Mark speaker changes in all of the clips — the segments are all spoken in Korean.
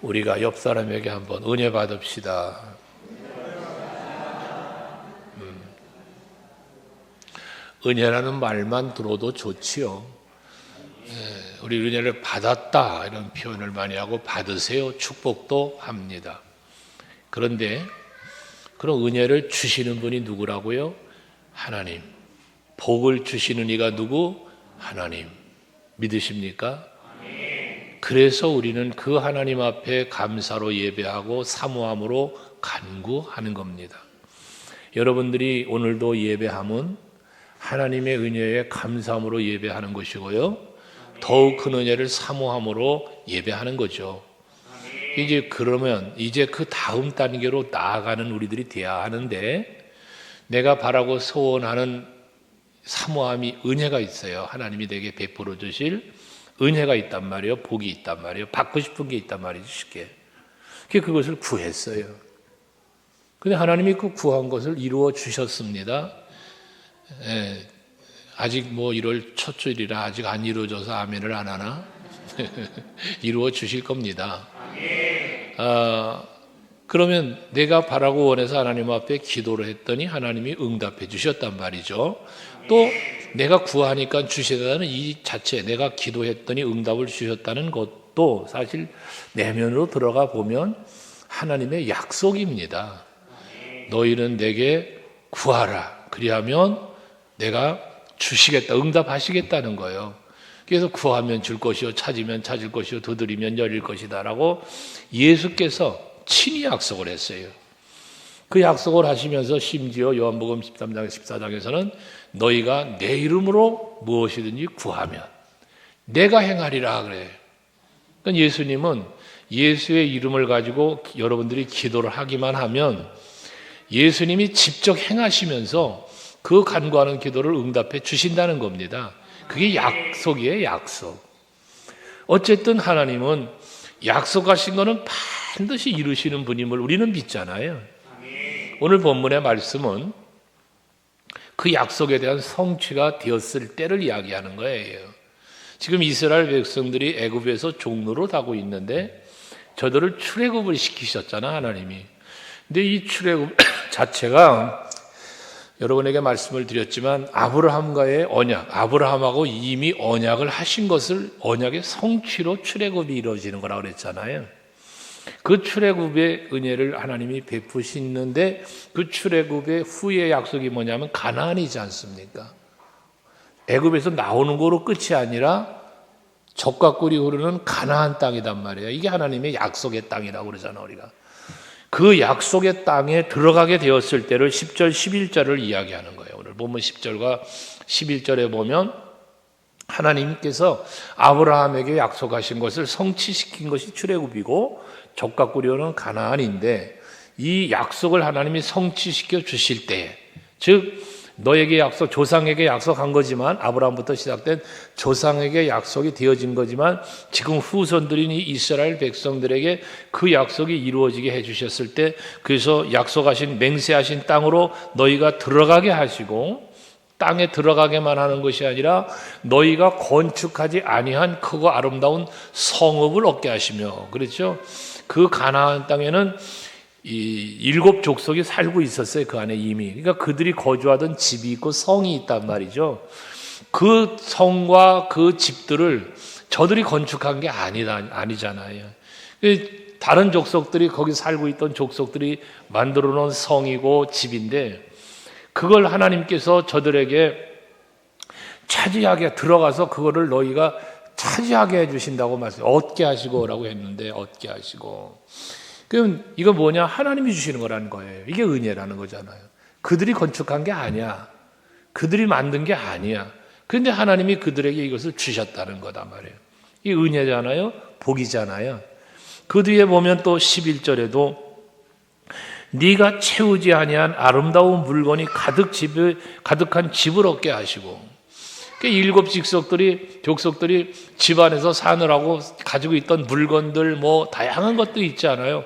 Speaker 1: 우리가 옆 사람에게 한번 은혜 받읍시다. 은혜라는 말만 들어도 좋지요. 우리 은혜를 받았다 이런 표현을 많이 하고 받으세요 축복도 합니다. 그런데 그런 은혜를 주시는 분이 누구라고요? 하나님. 복을 주시는 이가 누구? 하나님. 믿으십니까? 그래서 우리는 그 하나님 앞에 감사로 예배하고 사모함으로 간구하는 겁니다. 여러분들이 오늘도 예배함은 하나님의 은혜에 감사함으로 예배하는 것이고요. 더욱 큰 은혜를 사모함으로 예배하는 거죠. 그러면 이제 그 다음 단계로 나아가는 우리들이 되어야 하는데, 내가 바라고 소원하는 사모함이 은혜가 있어요. 하나님이 내게 베풀어 주실 은혜가 있단 말이에요. 복이 있단 말이에요. 받고 싶은 게 있단 말이죠. 쉽게. 그것을 구했어요. 근데 하나님이 그 구한 것을 이루어 주셨습니다. 아직 1월 첫 주일이라 아직 안 이루어져서 아멘을 안 하나? 이루어 주실 겁니다. 그러면 내가 바라고 원해서 하나님 앞에 기도를 했더니 하나님이 응답해 주셨단 말이죠. 또 내가 구하니까 주시다는 이 자체, 내가 기도했더니 응답을 주셨다는 것도 사실 내면으로 들어가 보면 하나님의 약속입니다. 너희는 내게 구하라. 그리하면 내가 주시겠다, 응답하시겠다는 거예요. 그래서 구하면 줄 것이요, 찾으면 찾을 것이요, 두드리면 열릴 것이다 라고 예수께서 친히 약속을 했어요. 그 약속을 하시면서 심지어 요한복음 13장 14장에서는 너희가 내 이름으로 무엇이든지 구하면 내가 행하리라 그래. 그러니까 예수님은 예수의 이름을 가지고 여러분들이 기도를 하기만 하면 예수님이 직접 행하시면서 그 간구하는 기도를 응답해 주신다는 겁니다. 그게 약속이에요, 약속. 어쨌든 하나님은 약속하신 거는 반드시 이루시는 분임을 우리는 믿잖아요. 오늘 본문의 말씀은 그 약속에 대한 성취가 되었을 때를 이야기하는 거예요. 지금 이스라엘 백성들이 애굽에서 종로로 가고 있는데 저들을 출애굽을 시키셨잖아, 하나님이. 근데 이 출애굽 자체가 여러분에게 말씀을 드렸지만 아브라함과의 언약, 아브라함하고 이미 언약을 하신 것을 언약의 성취로 출애굽이 이루어지는 거라고 그랬잖아요. 그 출애굽의 은혜를 하나님이 베푸시는데 그 출애굽의 후의 약속이 뭐냐면 가나안이지 않습니까? 애굽에서 나오는 거로 끝이 아니라 젖과 꿀이 흐르는 가나안 땅이단 말이에요. 이게 하나님의 약속의 땅이라고 그러잖아, 우리가. 그 약속의 땅에 들어가게 되었을 때를 10절, 11절을 이야기하는 거예요. 오늘 본문 10절과 11절에 보면 하나님께서 아브라함에게 약속하신 것을 성취시킨 것이 출애굽이고 젖과 꿀이 흐르는 가나안인데, 이 약속을 하나님이 성취시켜 주실 때, 즉 너에게 약속, 조상에게 약속한 거지만, 아브라함부터 시작된 조상에게 약속이 되어진 거지만 지금 후손들인 이 이스라엘 백성들에게 그 약속이 이루어지게 해주셨을 때, 그래서 약속하신 맹세하신 땅으로 너희가 들어가게 하시고, 땅에 들어가게만 하는 것이 아니라 너희가 건축하지 아니한 크고 아름다운 성읍을 얻게 하시며, 그렇죠? 그 가나안 땅에는 이 7 족속이 살고 있었어요. 그 안에 이미. 그러니까 그들이 거주하던 집이 있고 성이 있단 말이죠. 그 성과 그 집들을 저들이 건축한 게 아니잖아요. 다른 족속들이, 거기 살고 있던 족속들이 만들어 놓은 성이고 집인데, 그걸 하나님께서 저들에게 차지하게 들어가서 그거를 너희가 차지하게 해주신다고 얻게 하시고라고 했는데, 얻게 하시고. 그럼 이거 뭐냐? 하나님이 주시는 거라는 거예요. 이게 은혜라는 거잖아요. 그들이 건축한 게 아니야. 그들이 만든 게 아니야. 그런데 하나님이 그들에게 이것을 주셨다는 거다 말이에요. 이 은혜잖아요. 복이잖아요. 그 뒤에 보면 또 11절에도 네가 채우지 아니한 아름다운 물건이 가득한 집을 얻게 하시고, 7 족속들이 집안에서 사느라고 가지고 있던 물건들, 다양한 것도 있지 않아요?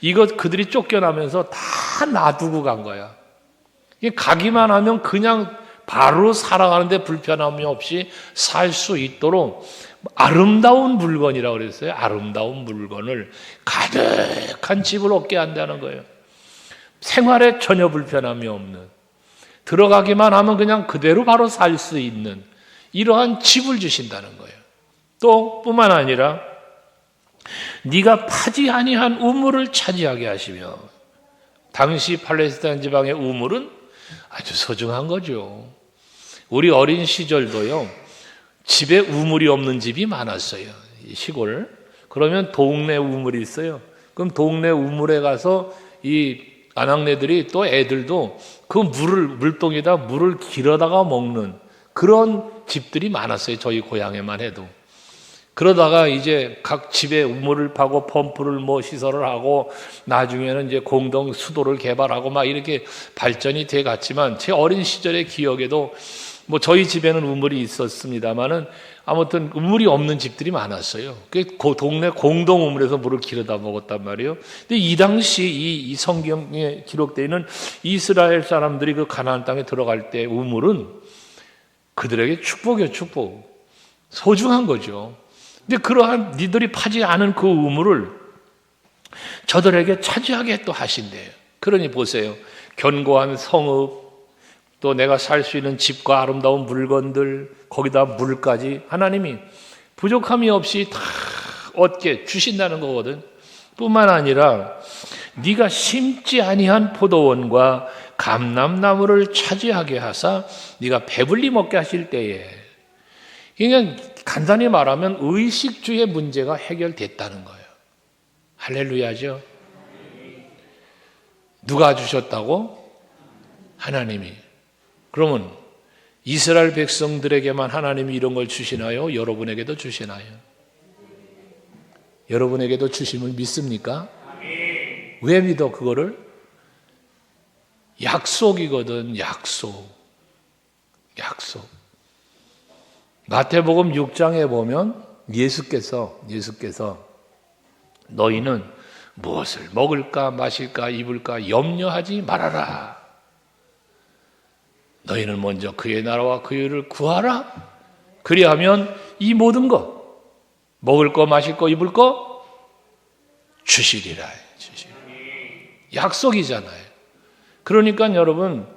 Speaker 1: 이것 그들이 쫓겨나면서 다 놔두고 간 거야. 가기만 하면 그냥 바로 살아가는데 불편함이 없이 살 수 있도록 아름다운 물건이라고 그랬어요. 아름다운 물건을 가득한 집을 얻게 한다는 거예요. 생활에 전혀 불편함이 없는, 들어가기만 하면 그냥 그대로 바로 살 수 있는 이러한 집을 주신다는 거예요. 또 뿐만 아니라 네가 파지 아니한 우물을 차지하게 하시며, 당시 팔레스타인 지방의 우물은 아주 소중한 거죠. 우리 어린 시절도요, 집에 우물이 없는 집이 많았어요. 시골. 그러면 동네 우물이 있어요. 그럼 동네 우물에 가서 이 아낙네들이 또 애들도 그 물동에다 물을 길어다가 먹는 그런 집들이 많았어요. 저희 고향에만 해도. 그러다가 이제 각 집에 우물을 파고 펌프를 시설을 하고 나중에는 이제 공동 수도를 개발하고 막 이렇게 발전이 돼 갔지만, 제 어린 시절의 기억에도 저희 집에는 우물이 있었습니다만은 아무튼 우물이 없는 집들이 많았어요. 그 동네 공동 우물에서 물을 길어다 먹었단 말이에요. 근데 이 당시 이 성경에 기록되어 있는 이스라엘 사람들이 그 가나안 땅에 들어갈 때 우물은 그들에게 축복이에요. 축복. 소중한 거죠. 근데 그러한 니들이 파지 않은 그 우물을 저들에게 차지하게 또 하신대요. 그러니 보세요. 견고한 성읍, 또 내가 살 수 있는 집과 아름다운 물건들, 거기다 물까지 하나님이 부족함이 없이 다 얻게 주신다는 거거든. 뿐만 아니라 네가 심지 아니한 포도원과 감람나무를 차지하게 하사 네가 배불리 먹게 하실 때에, 그냥 간단히 말하면 의식주의 문제가 해결됐다는 거예요. 할렐루야죠. 누가 주셨다고? 하나님이. 그러면 이스라엘 백성들에게만 하나님이 이런 걸 주시나요? 여러분에게도 주시나요? 여러분에게도 주심을 믿습니까? 왜 믿어 그거를? 약속이거든. 약속. 마태복음 6장에 보면 예수께서 너희는 무엇을 먹을까 마실까 입을까 염려하지 말아라. 너희는 먼저 그의 나라와 그의 의를 구하라. 그리하면 이 모든 것, 먹을 거 마실 거 입을 거 주시리라. 약속이잖아요. 그러니까 여러분,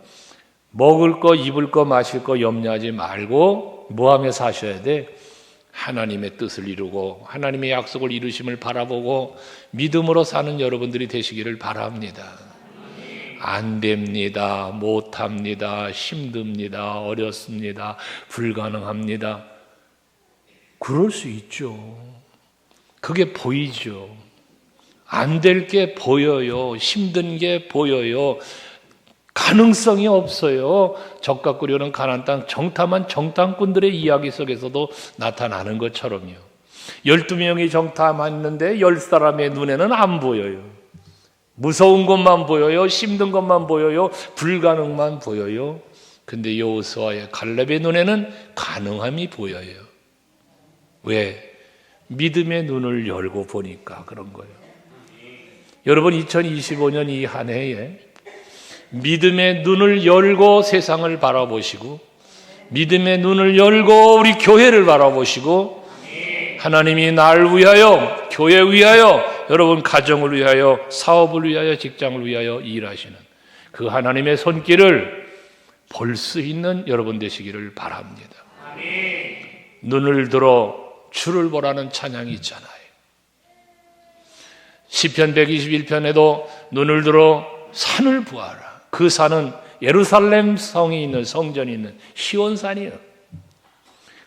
Speaker 1: 먹을 거 입을 거 마실 거 염려하지 말고 뭐 하며 사셔야 돼? 하나님의 뜻을 이루고 하나님의 약속을 이루심을 바라보고 믿음으로 사는 여러분들이 되시기를 바랍니다. 안 됩니다. 못합니다. 힘듭니다. 어렵습니다. 불가능합니다. 그럴 수 있죠. 그게 보이죠. 안 될 게 보여요. 힘든 게 보여요. 가능성이 없어요. 적과 꿀이오는 가나안 땅 정탐한 정탐꾼들의 이야기 속에서도 나타나는 것처럼요. 12명이 정탐했는데 10사람의 눈에는 안 보여요. 무서운 것만 보여요. 힘든 것만 보여요. 불가능만 보여요. 근데 여호수아의 갈렙의 눈에는 가능함이 보여요. 왜? 믿음의 눈을 열고 보니까 그런 거예요. 여러분, 2025년 이 한 해에 믿음의 눈을 열고 세상을 바라보시고, 믿음의 눈을 열고 우리 교회를 바라보시고, 하나님이 날 위하여, 교회 위하여, 여러분 가정을 위하여, 사업을 위하여, 직장을 위하여 일하시는 그 하나님의 손길을 볼 수 있는 여러분 되시기를 바랍니다. 눈을 들어 주를 보라는 찬양이 있잖아요. 시편 121편에도 눈을 들어 산을 보아라. 그 산은 예루살렘 성이 있는, 성전이 있는 시온산이에요.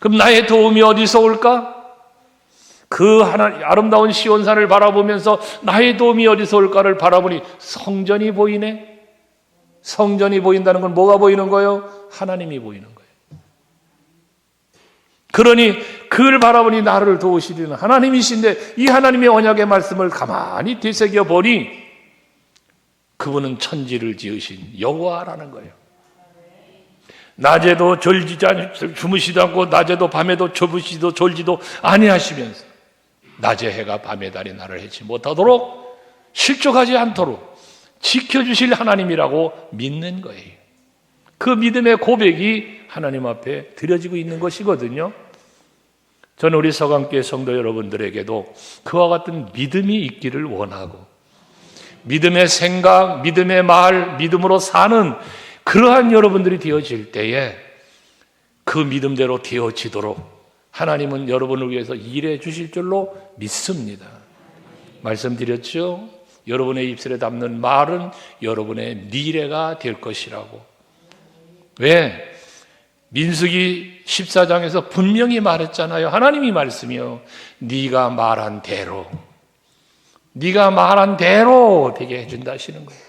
Speaker 1: 그럼 나의 도움이 어디서 올까? 그 아름다운 시온산을 바라보면서 나의 도움이 어디서 올까를 바라보니 성전이 보이네. 성전이 보인다는 건 뭐가 보이는 거예요? 하나님이 보이는 거예요. 그러니 그를 바라보니 나를 도우시리는 하나님이신데, 이 하나님의 언약의 말씀을 가만히 되새겨 보니 그분은 천지를 지으신 여호와라는 거예요. 낮에도 주무시도 않고 낮에도 밤에도 주무시도 졸지도 아니하시면서 낮의 해가 밤의 달이 나를 해치 못하도록, 실족하지 않도록 지켜주실 하나님이라고 믿는 거예요. 그 믿음의 고백이 하나님 앞에 드려지고 있는 것이거든요. 저는 우리 서강교회 성도 여러분들에게도 그와 같은 믿음이 있기를 원하고, 믿음의 생각, 믿음의 말, 믿음으로 사는 그러한 여러분들이 되어질 때에 그 믿음대로 되어지도록 하나님은 여러분을 위해서 일해 주실 줄로 믿습니다. 말씀드렸죠? 여러분의 입술에 담는 말은 여러분의 미래가 될 것이라고. 왜? 민수기 14장에서 분명히 말했잖아요. 하나님이 말씀이요, 네가 말한 대로, 네가 말한 대로 되게 해준다 하시는 거예요.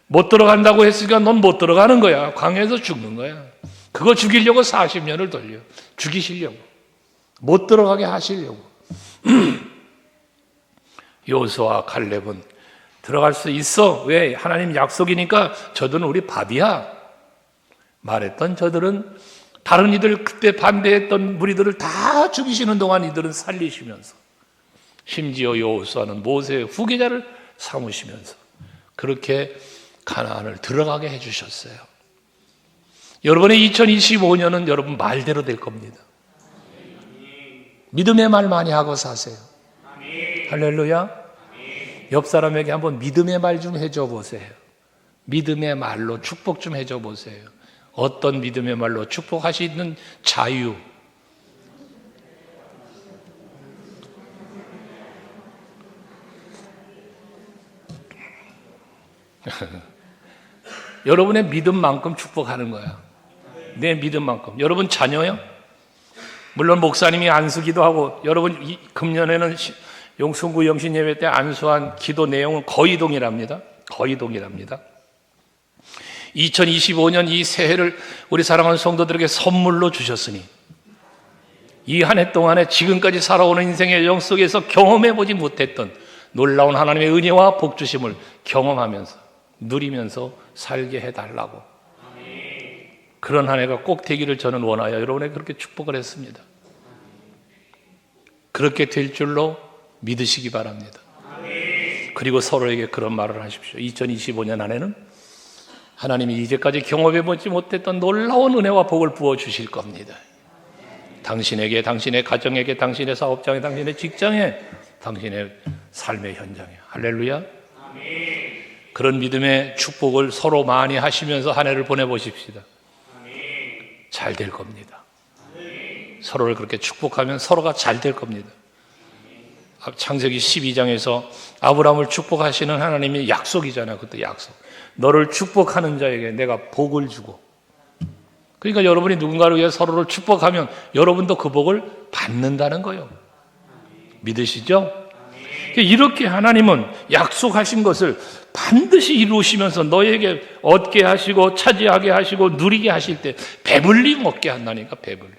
Speaker 1: 못 들어간다고 했으니까 넌 못 들어가는 거야. 광야에서 죽는 거야. 그거 죽이려고 40년을 돌려. 죽이시려고. 못 들어가게 하시려고. 여호수아와 갈렙은 들어갈 수 있어. 왜? 하나님 약속이니까. 저들은 우리 밥이야 말했던 저들은 다른 이들, 그때 반대했던 무리들을 다 죽이시는 동안 이들은 살리시면서, 심지어 여호수아는 모세의 후계자를 삼으시면서 그렇게 가나안을 들어가게 해주셨어요. 여러분의 2025년은 여러분 말대로 될 겁니다. 믿음의 말 많이 하고 사세요. 할렐루야. 옆 사람에게 한번 믿음의 말 좀 해줘 보세요. 믿음의 말로 축복 좀 해줘 보세요. 어떤 믿음의 말로 축복하시는 자유. 여러분의 믿음만큼 축복하는 거야. 내 믿음만큼. 여러분 자녀요? 물론 목사님이 안수기도 하고, 여러분 금년에는 용순구 영신예배 때 안수한 기도 내용은 거의 동일합니다. 거의 동일합니다. 2025년 이 새해를 우리 사랑하는 성도들에게 선물로 주셨으니, 이 한 해 동안에 지금까지 살아오는 인생의 여정 속에서 경험해보지 못했던 놀라운 하나님의 은혜와 복주심을 경험하면서 누리면서 살게 해달라고. 그런 한 해가 꼭 되기를 저는 원하여 여러분에게 그렇게 축복을 했습니다. 그렇게 될 줄로 믿으시기 바랍니다. 그리고 서로에게 그런 말을 하십시오. 2025년 안에는 하나님이 이제까지 경험해보지 못했던 놀라운 은혜와 복을 부어주실 겁니다. 당신에게, 당신의 가정에게, 당신의 사업장에, 당신의 직장에, 당신의 삶의 현장에. 할렐루야. 그런 믿음의 축복을 서로 많이 하시면서 한 해를 보내보십시다. 잘 될 겁니다. 서로를 그렇게 축복하면 서로가 잘 될 겁니다. 창세기 12장에서 아브라함을 축복하시는 하나님의 약속이잖아요. 그때 약속. 너를 축복하는 자에게 내가 복을 주고. 그러니까 여러분이 누군가를 위해 서로를 축복하면 여러분도 그 복을 받는다는 거예요. 믿으시죠? 이렇게 하나님은 약속하신 것을 반드시 이루시면서 너에게 얻게 하시고 차지하게 하시고 누리게 하실 때 배불리 먹게 한다니까. 배불리.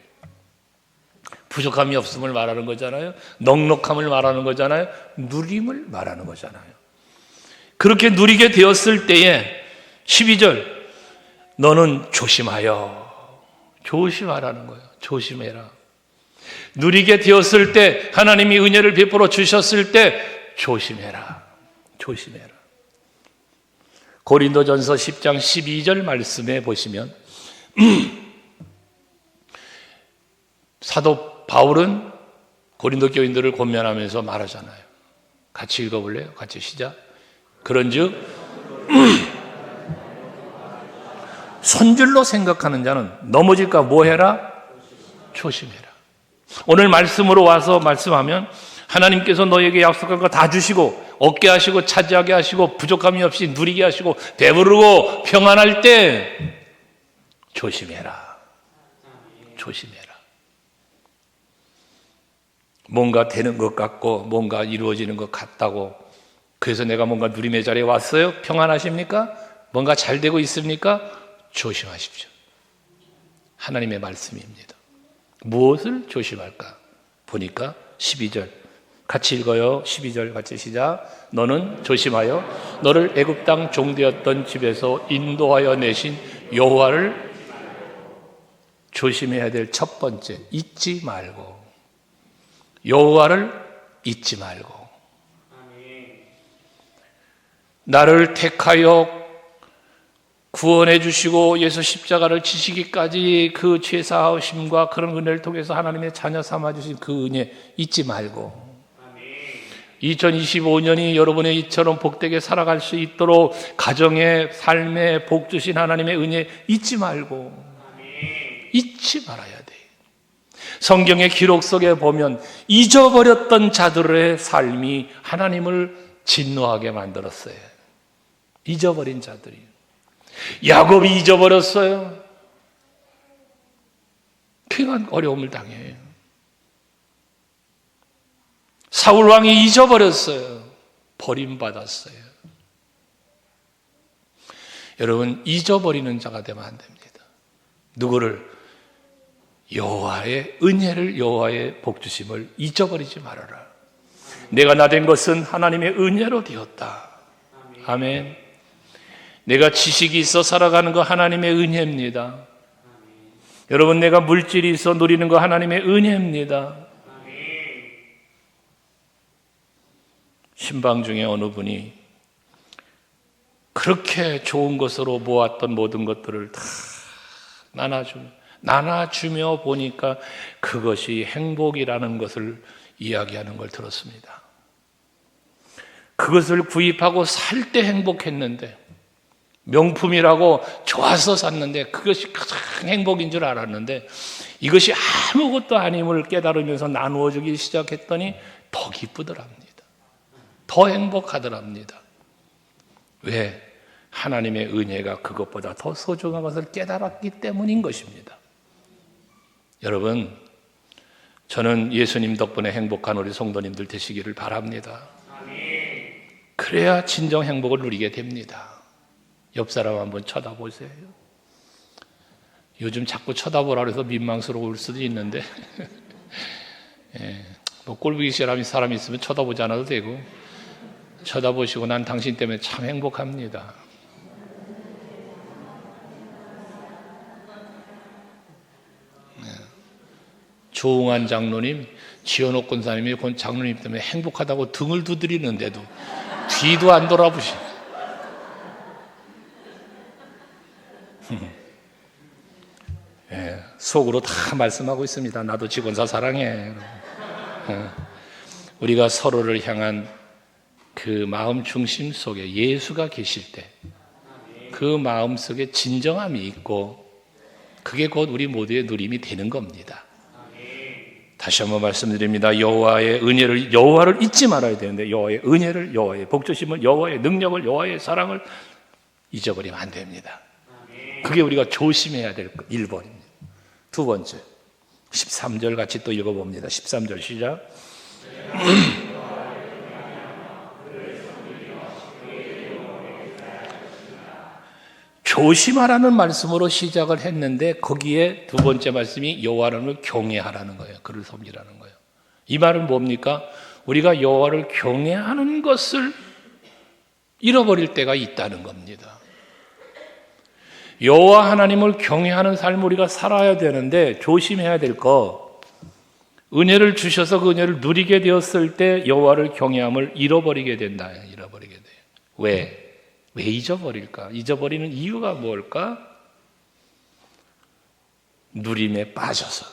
Speaker 1: 부족함이 없음을 말하는 거잖아요. 넉넉함을 말하는 거잖아요. 누림을 말하는 거잖아요. 그렇게 누리게 되었을 때에 12절, 너는 조심하여. 조심하라는 거예요. 조심해라. 누리게 되었을 때, 하나님이 은혜를 베풀어 주셨을 때 조심해라. 조심해라. 고린도전서 10장 12절 말씀에 보시면 사도 바울은 고린도 교인들을 권면하면서 말하잖아요. 같이 읽어볼래요? 같이 시작. 그런즉 손질로 생각하는 자는 넘어질까 뭐 해라? 조심해라. 오늘 말씀으로 와서 말씀하면 하나님께서 너에게 약속한 거 다 주시고 얻게 하시고 차지하게 하시고 부족함이 없이 누리게 하시고 배부르고 평안할 때 조심해라. 조심해라. 뭔가 되는 것 같고 뭔가 이루어지는 것 같다고, 그래서 내가 뭔가 누림의 자리에 왔어요? 평안하십니까? 뭔가 잘 되고 있습니까? 조심하십시오. 하나님의 말씀입니다. 무엇을 조심할까? 보니까 12절 같이 읽어요. 12절 같이 시작. 너는 조심하여 너를 애굽 땅 종되었던 집에서 인도하여 내신 여호와를 조심해야 될 첫 번째, 잊지 말고. 여호와를 잊지 말고. 나를 택하여 구원해 주시고 예수 십자가를 지시기까지 그 죄사하심과 그런 은혜를 통해서 하나님의 자녀 삼아 주신 그 은혜 잊지 말고 2025년이 여러분의 이처럼 복되게 살아갈 수 있도록 가정의 삶에 복 주신 하나님의 은혜 잊지 말고 잊지 말아야 돼. 성경의 기록 속에 보면 잊어버렸던 자들의 삶이 하나님을 진노하게 만들었어요. 잊어버린 자들이. 야곱이 잊어버렸어요. 그가 어려움을 당해요. 사울 왕이 잊어버렸어요. 버림받았어요. 여러분, 잊어버리는 자가 되면 안 됩니다. 누구를? 여호와의 은혜를, 여호와의 복주심을 잊어버리지 말아라. 내가 나된 것은 하나님의 은혜로 되었다. 아멘. 내가 지식이 있어 살아가는 거 하나님의 은혜입니다. 여러분, 내가 물질이 있어 누리는 거 하나님의 은혜입니다. 신방 중에 어느 분이 그렇게 좋은 것으로 모았던 모든 것들을 다 나눠주며 보니까 그것이 행복이라는 것을 이야기하는 걸 들었습니다. 그것을 구입하고 살 때 행복했는데, 명품이라고 좋아서 샀는데 그것이 가장 행복인 줄 알았는데 이것이 아무것도 아님을 깨달으면서 나누어주기 시작했더니 더 기쁘더랍니다. 더 행복하더랍니다. 왜? 하나님의 은혜가 그것보다 더 소중한 것을 깨달았기 때문인 것입니다. 여러분, 저는 예수님 덕분에 행복한 우리 성도님들 되시기를 바랍니다. 그래야 진정 행복을 누리게 됩니다. 옆 사람 한번 쳐다보세요. 요즘 자꾸 쳐다보라 해서 민망스러울 수도 있는데 뭐 꼴보기 싫은 사람이 있으면 쳐다보지 않아도 되고, 쳐다보시고 난 당신 때문에 참 행복합니다. 조응한 장로님, 지현옥 권사님이 장로님 때문에 행복하다고 등을 두드리는데도 뒤도 안 돌아보시. 속으로 다 말씀하고 있습니다. 나도 직원사 사랑해. 우리가 서로를 향한 그 마음 중심 속에 예수가 계실 때 그 마음 속에 진정함이 있고 그게 곧 우리 모두의 누림이 되는 겁니다. 다시 한번 말씀드립니다. 여호와의 은혜를, 여호와를 잊지 말아야 되는데 여호와의 은혜를, 여호와의 복주심을, 여호와의 능력을, 여호와의 사랑을 잊어버리면 안 됩니다. 그게 우리가 조심해야 될 1번입니다. 두 번째, 13절 같이 또 읽어봅니다. 13절 시작. 조심하라는 말씀으로 시작을 했는데 거기에 두 번째 말씀이 여호와를 경외하라는 거예요. 그를 섬기라는 거예요. 이 말은 뭡니까? 우리가 여호와를 경외하는 것을 잃어버릴 때가 있다는 겁니다. 여호와 하나님을 경외하는 삶을 우리가 살아야 되는데 조심해야 될 거, 은혜를 주셔서 그 은혜를 누리게 되었을 때 여호와를 경외함을 잃어버리게 된다. 잃어버리게 돼요. 왜 잊어버릴까? 잊어버리는 이유가 뭘까? 누림에 빠져서,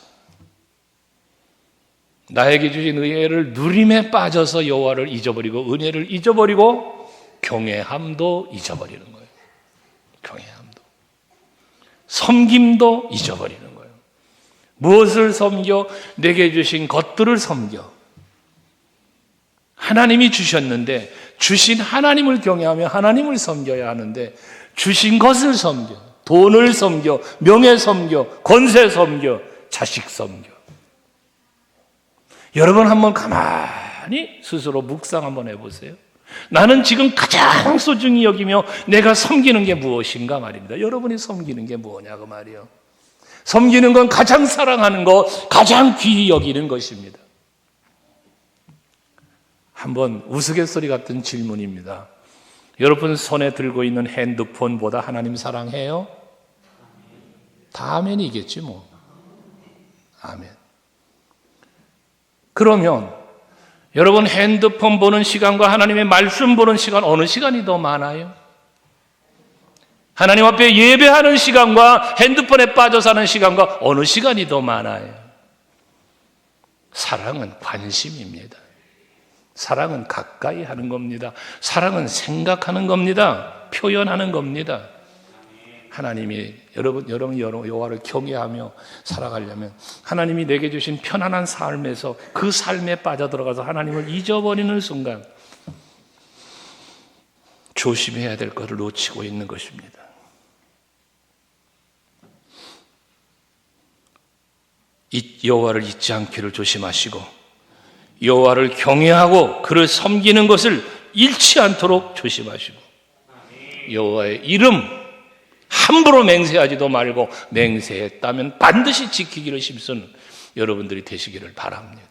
Speaker 1: 나에게 주신 은혜를 누림에 빠져서 여호와를 잊어버리고 은혜를 잊어버리고 경외함도 잊어버리는 거예요. 경외함도, 섬김도 잊어버리는 거예요. 무엇을 섬겨? 내게 주신 것들을 섬겨. 하나님이 주셨는데 주신 하나님을 경외하며 하나님을 섬겨야 하는데 주신 것을 섬겨, 돈을 섬겨, 명예 섬겨, 권세 섬겨, 자식 섬겨. 여러분 한번 가만히 스스로 묵상 한번 해보세요. 나는 지금 가장 소중히 여기며 내가 섬기는 게 무엇인가 말입니다. 여러분이 섬기는 게 뭐냐고 말이요. 섬기는 건 가장 사랑하는 거, 가장 귀히 여기는 것입니다. 한번 우스갯소리 같은 질문입니다. 여러분 손에 들고 있는 핸드폰보다 하나님 사랑해요? 다 아멘이겠지 뭐. 아멘. 그러면 여러분 핸드폰 보는 시간과 하나님의 말씀 보는 시간 어느 시간이 더 많아요? 하나님 앞에 예배하는 시간과 핸드폰에 빠져 사는 시간과 어느 시간이 더 많아요? 사랑은 관심입니다. 사랑은 가까이 하는 겁니다. 사랑은 생각하는 겁니다. 표현하는 겁니다. 하나님이 여러분 여호와를 경외하며 살아가려면 하나님이 내게 주신 편안한 삶에서 그 삶에 빠져들어가서 하나님을 잊어버리는 순간 조심해야 될 것을 놓치고 있는 것입니다. 여호와를 잊지 않기를 조심하시고 여호와를 경외하고 그를 섬기는 것을 잃지 않도록 조심하시고 여호와의 이름 함부로 맹세하지도 말고 맹세했다면 반드시 지키기를 힘쓰는 여러분들이 되시기를 바랍니다.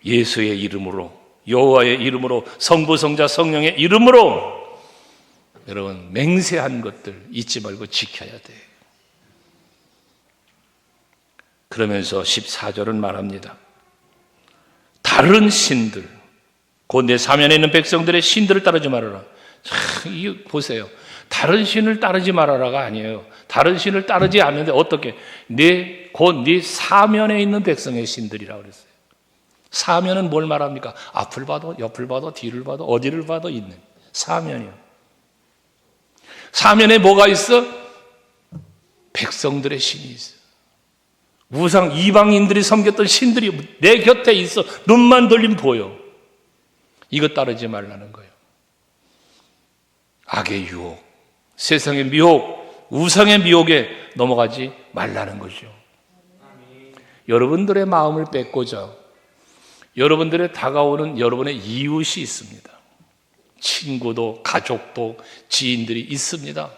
Speaker 1: 예수의 이름으로 여호와의 이름으로 성부 성자 성령의 이름으로 여러분 맹세한 것들 잊지 말고 지켜야 돼요. 그러면서 14절은 말합니다. 다른 신들, 곧 내 사면에 있는 백성들의 신들을 따르지 말아라. 이거 보세요. 다른 신을 따르지 말아라가 아니에요. 다른 신을 따르지 않는데 어떻게? 곧 네 사면에 있는 백성의 신들이라고 그랬어요. 사면은 뭘 말합니까? 앞을 봐도 옆을 봐도 뒤를 봐도 어디를 봐도 있는 사면이요. 사면에 뭐가 있어? 백성들의 신이 있어. 우상 이방인들이 섬겼던 신들이 내 곁에 있어. 눈만 돌리면 보여. 이거 따르지 말라는 거예요. 악의 유혹, 세상의 미혹, 우상의 미혹에 넘어가지 말라는 거죠. 여러분들의 마음을 뺏고자 여러분들의 다가오는 여러분의 이웃이 있습니다. 친구도 가족도 지인들이 있습니다.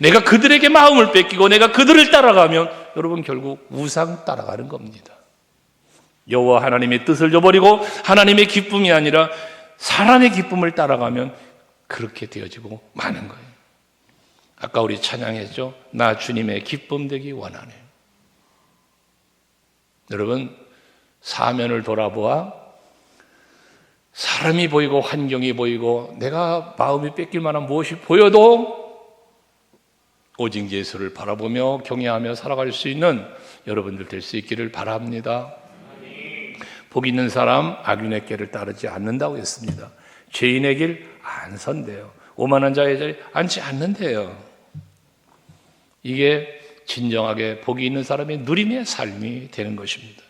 Speaker 1: 내가 그들에게 마음을 뺏기고 내가 그들을 따라가면 여러분 결국 우상 따라가는 겁니다. 여호와 하나님의 뜻을 저버리고 하나님의 기쁨이 아니라 사람의 기쁨을 따라가면 그렇게 되어지고 마는 거예요. 아까 우리 찬양했죠. 나 주님의 기쁨 되기 원하네요. 여러분 사면을 돌아보아 사람이 보이고 환경이 보이고 내가 마음이 뺏길 만한 무엇이 보여도 오직 예수를 바라보며 경외하며 살아갈 수 있는 여러분들 될 수 있기를 바랍니다. 복 있는 사람 악인의 길을 따르지 않는다고 했습니다. 죄인의 길 안 선대요. 오만한 자의 자리에 앉지 않는데요. 이게 진정하게 복이 있는 사람의 누림의 삶이 되는 것입니다.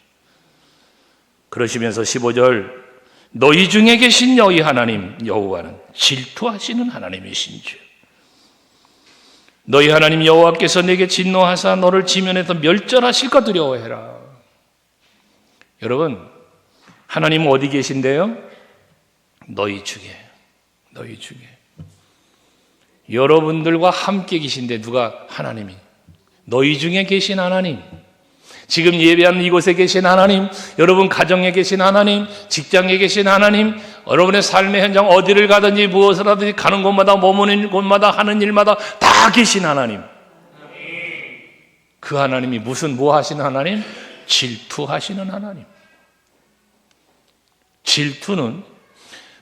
Speaker 1: 그러시면서 15절 너희 중에 계신 너희 하나님 여호와는 질투하시는 하나님이신지 너희 하나님 여호와께서 내게 진노하사 너를 지면에서 멸절하실까 두려워해라. 여러분 하나님은 어디 계신데요? 너희 중에 여러분들과 함께 계신데 누가? 하나님이. 너희 중에 계신 하나님, 지금 예배하는 이곳에 계신 하나님, 여러분 가정에 계신 하나님, 직장에 계신 하나님, 여러분의 삶의 현장 어디를 가든지 무엇을 하든지 가는 곳마다 머무는 곳마다 하는 일마다 다 계신 하나님. 그 하나님이 뭐 하시는 하나님? 질투하시는 하나님. 질투는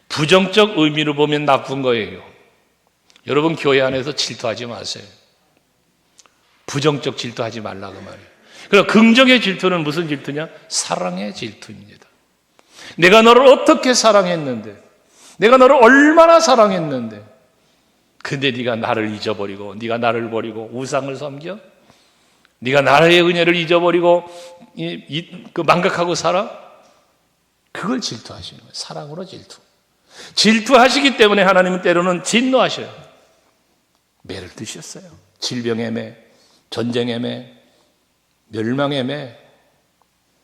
Speaker 1: 부정적 의미로 보면 나쁜 거예요. 여러분 교회 안에서 질투하지 마세요. 부정적 질투하지 말라고 말이에요. 그럼 긍정의 질투는 무슨 질투냐? 사랑의 질투입니다. 내가 너를 어떻게 사랑했는데, 내가 너를 얼마나 사랑했는데, 근데 네가 나를 잊어버리고, 네가 나를 버리고 우상을 섬겨? 네가 나의 은혜를 잊어버리고 망각하고 살아? 그걸 질투하시는 거예요. 사랑으로 질투. 질투하시기 때문에 하나님은 때로는 진노하셔요. 매를 드셨어요. 질병의 매, 전쟁의 매, 멸망의 매,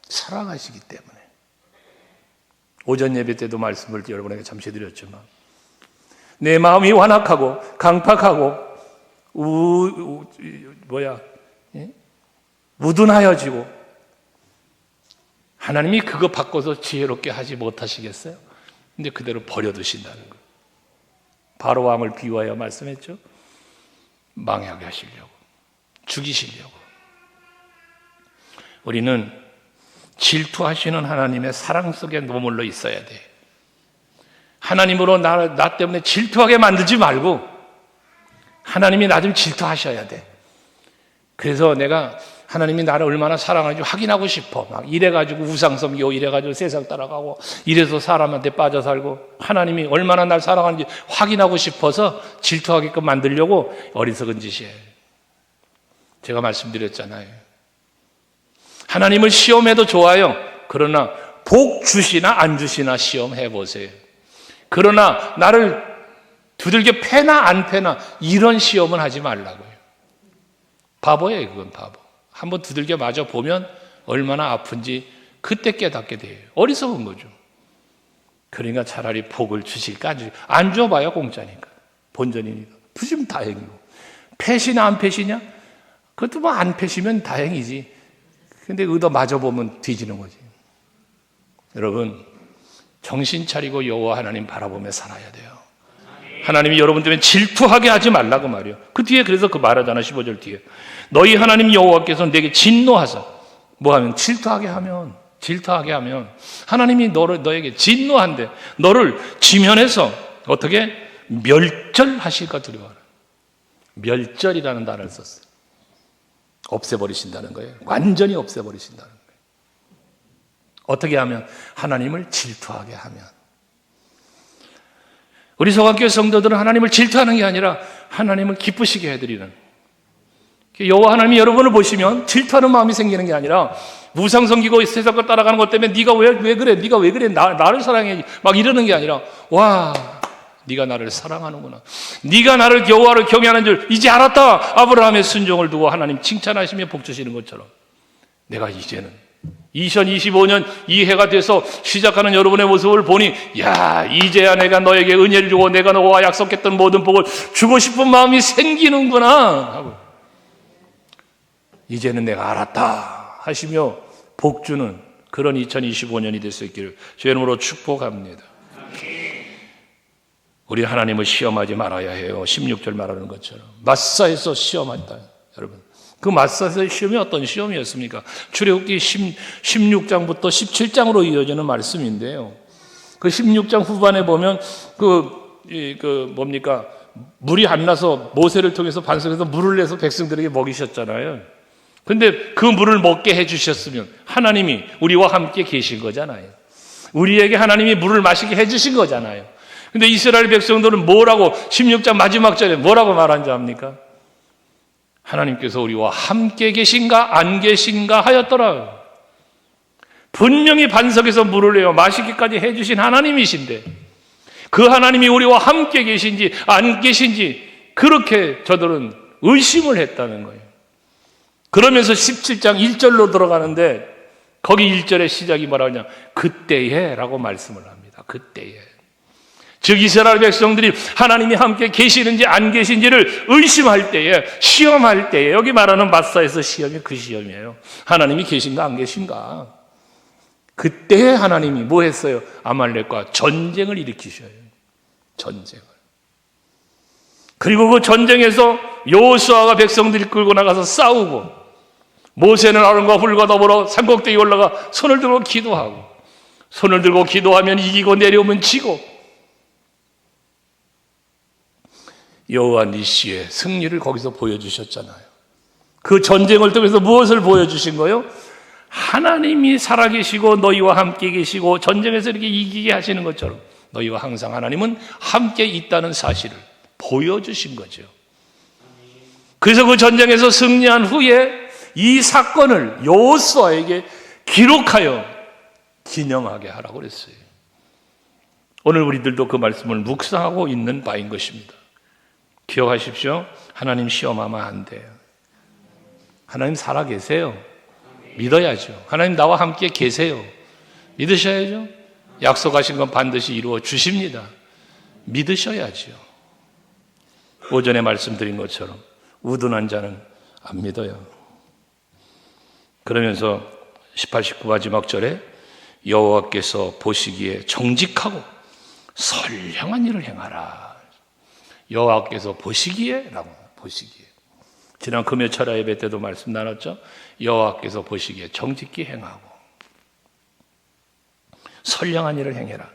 Speaker 1: 사랑하시기 때문에. 오전 예배 때도 말씀을 여러분에게 잠시 드렸지만 내 마음이 완악하고 강팍하고 우둔하여지고 하나님이 그거 바꿔서 지혜롭게 하지 못하시겠어요? 근데 그대로 버려두신다는 거예요. 바로 왕을 비유하여 말씀했죠. 망하게 하시려고, 죽이시려고. 우리는 질투하시는 하나님의 사랑 속에 머물러 있어야 돼. 하나님으로 나 때문에 질투하게 만들지 말고 하나님이 나 좀 질투하셔야 돼. 그래서 내가 하나님이 나를 얼마나 사랑하는지 확인하고 싶어. 막 이래가지고 우상 섬기고 이래가지고 세상 따라가고 이래서 사람한테 빠져 살고 하나님이 얼마나 날 사랑하는지 확인하고 싶어서 질투하게끔 만들려고 어리석은 짓이에요. 제가 말씀드렸잖아요. 하나님을 시험해도 좋아요. 그러나 복 주시나 안 주시나 시험해 보세요. 그러나 나를 두들겨 패나 안 패나 이런 시험은 하지 말라고요. 바보예요, 그건 바보. 한번 두들겨 맞아 보면 얼마나 아픈지 그때 깨닫게 돼요. 어리석은 거죠. 그러니까 차라리 복을 주실까 안 줘봐야 공짜니까. 본전이니까. 주시면 다행이고. 패시나 안 패시냐? 그것도 뭐 안 패시면 다행이지. 근데 의도 맞아 보면 뒤지는 거지. 여러분, 정신 차리고 여호와 하나님 바라보며 살아야 돼요. 하나님이 여러분 때문에 질투하게 하지 말라고 말이요. 그 뒤에 그래서 그 말하잖아. 15절 뒤에 너희 하나님 여호와께서 내게 진노하사 뭐하면 질투하게 하면 하나님이 너에게 진노한대. 너를 지면에서 어떻게 멸절하실까 두려워하라. 멸절이라는 단어를 썼어요. 없애버리신다는 거예요. 완전히 없애버리신다는 거예요. 어떻게 하면? 하나님을 질투하게 하면. 우리 성악교회 성도들은 하나님을 질투하는 게 아니라 하나님을 기쁘시게 해드리는, 여호와 하나님이 여러분을 보시면 질투하는 마음이 생기는 게 아니라 우상 섬기고 세상 걸 따라가는 것 때문에 네가 왜 그래? 네가 왜 그래? 나를 사랑해. 막 이러는 게 아니라 와, 네가 나를 사랑하는구나. 네가 나를 여호와를 경외하는 줄 이제 알았다. 아브라함의 순종을 두고 하나님 칭찬하시며 복 주시는 것처럼 내가 이제는 2025년 이 해가 돼서 시작하는 여러분의 모습을 보니 야, 이제야 내가 너에게 은혜를 주고 내가 너와 약속했던 모든 복을 주고 싶은 마음이 생기는구나 하고 이제는 내가 알았다 하시며 복 주는 그런 2025년이 될 수 있기를 주의 이름으로 축복합니다. 우리 하나님을 시험하지 말아야 해요. 16절 말하는 것처럼 마사에서 시험한다. 여러분, 그 마사에서의 시험이 어떤 시험이었습니까? 출애굽기 16장부터 17장으로 이어지는 말씀인데요. 그 16장 후반에 보면 뭡니까? 물이 안 나서 모세를 통해서 반석에서 물을 내서 백성들에게 먹이셨잖아요. 근데 그 물을 먹게 해주셨으면 하나님이 우리와 함께 계신 거잖아요. 우리에게 하나님이 물을 마시게 해주신 거잖아요. 근데 이스라엘 백성들은 뭐라고 16장 마지막 절에 뭐라고 말한지 압니까? 하나님께서 우리와 함께 계신가 안 계신가 하였더라. 분명히 반석에서 물을 내어 마시기까지 해주신 하나님이신데 그 하나님이 우리와 함께 계신지 안 계신지 그렇게 저들은 의심을 했다는 거예요. 그러면서 17장 1절로 들어가는데 거기 1절의 시작이 뭐라고 하냐? 그때에 라고 말씀을 합니다. 그때에. 즉 이스라엘 백성들이 하나님이 함께 계시는지 안 계신지를 의심할 때에, 시험할 때에, 여기 말하는 마사에서 시험이 그 시험이에요. 하나님이 계신가 안 계신가. 그때에 하나님이 뭐 했어요? 아말렉과 전쟁을 일으키셔요. 전쟁을. 그리고 그 전쟁에서 여호수아가 백성들이 끌고 나가서 싸우고 모세는 아론과 훌과 더불어 산꼭대기에 올라가 손을 들고 기도하고 손을 들고 기도하면 이기고 내려오면 지고 여호와 니시의 승리를 거기서 보여주셨잖아요. 그 전쟁을 통해서 무엇을 보여주신 거예요? 하나님이 살아계시고 너희와 함께 계시고 전쟁에서 이렇게 이기게 하시는 것처럼 너희와 항상 하나님은 함께 있다는 사실을 보여주신 거죠. 그래서 그 전쟁에서 승리한 후에 이 사건을 여호수아에게 기록하여 기념하게 하라고 그랬어요. 오늘 우리들도 그 말씀을 묵상하고 있는 바인 것입니다. 기억하십시오. 하나님 시험하면 안 돼요. 하나님 살아계세요. 믿어야죠. 하나님 나와 함께 계세요. 믿으셔야죠. 약속하신 건 반드시 이루어 주십니다. 믿으셔야죠. 오전에 말씀드린 것처럼 우둔한 자는 안 믿어요. 그러면서 18, 19 마지막 절에 여호와께서 보시기에 정직하고 선량한 일을 행하라. 여호와께서 보시기에 라고 보시기에. 지난 금요철야 예배 때도 말씀 나눴죠. 여호와께서 보시기에 정직히 행하고 선량한 일을 행해라.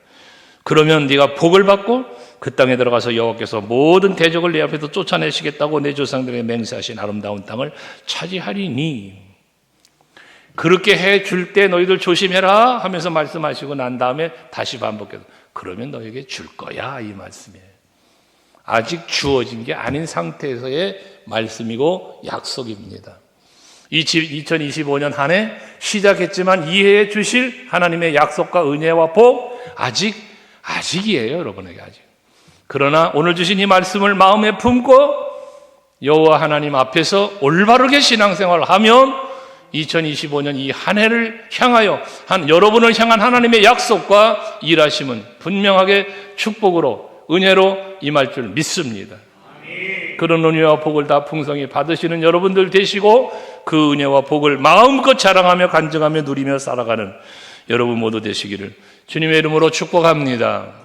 Speaker 1: 그러면 네가 복을 받고 그 땅에 들어가서 여호와께서 모든 대적을 내 앞에서 쫓아내시겠다고 내 조상들에게 맹세하신 아름다운 땅을 차지하리니 그렇게 해줄 때 너희들 조심해라 하면서 말씀하시고 난 다음에 다시 반복해서 그러면 너에게 줄 거야, 이 말씀이에요. 아직 주어진 게 아닌 상태에서의 말씀이고 약속입니다. 2025년 한 해 시작했지만 이 해에 주실 하나님의 약속과 은혜와 복 아직이에요, 여러분에게 아직. 그러나 오늘 주신 이 말씀을 마음에 품고 여호와 하나님 앞에서 올바르게 신앙생활을 하면 2025년 이 한 해를 향하여 여러분을 향한 하나님의 약속과 일하심은 분명하게 축복으로 은혜로 임할 줄 믿습니다. 그런 은혜와 복을 다 풍성히 받으시는 여러분들 되시고 그 은혜와 복을 마음껏 자랑하며 간증하며 누리며 살아가는 여러분 모두 되시기를 주님의 이름으로 축복합니다.